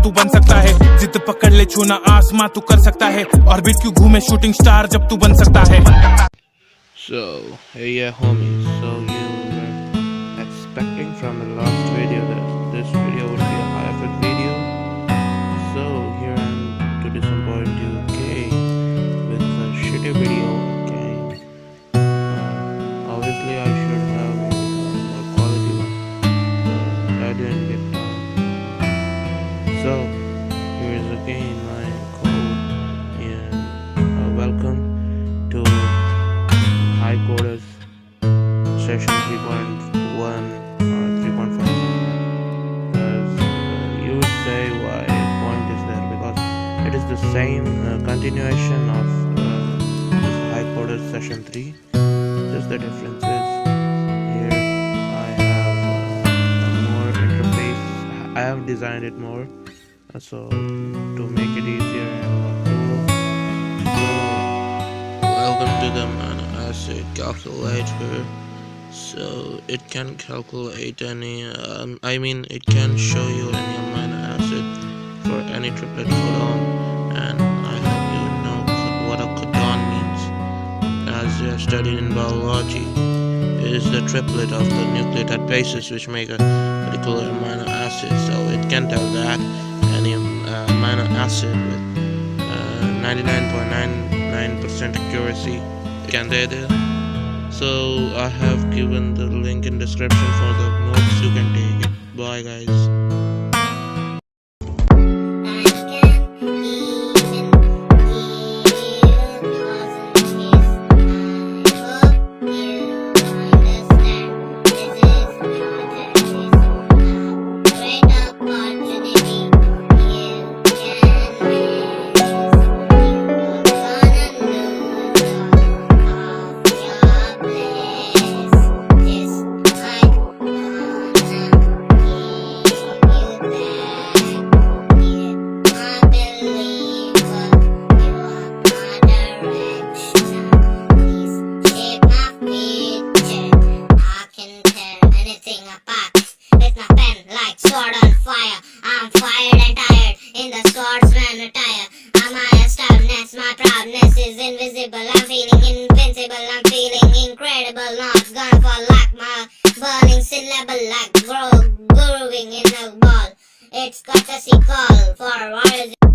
तू बन सकता है। जिद पकड़ ले छूना आसमां तू कर सकता है। ऑर्बिट क्यों घूमे शूटिंग स्टार जब तू बन सकता है। So, hey yeah homies, so you were expecting from the last video that this video would be a high-effect video. So here I am to disappoint you, okay, with a shitty video, okay. Obviously I should have more quality one, but I didn't get time. So here is again my code, and welcome to high coders session 3.1 or 3.5, because you would say why point is there, because it is the same continuation of high coders session 3. Just the difference is here I have a more interface. I have designed it more so to make it easier and more cool. So welcome to the acid calculator. So it can calculate any it can show you any amino acid for any triplet codon, and I hope you know what a codon means, as you have studied in biology. It is the triplet of the nucleotide bases which make a particular amino acid. So it can tell that any amino acid with 99.99% accuracy. Can they do? So I have given the link in description for the notes, you can take it. Bye guys. I'm fired and tired in the swordsman attire. My stubbornness, my proudness is invisible. I'm feeling invincible, I'm feeling incredible. Not gonna fall like my burning sin level, like grooving in a ball. It's courtesy call for warriors.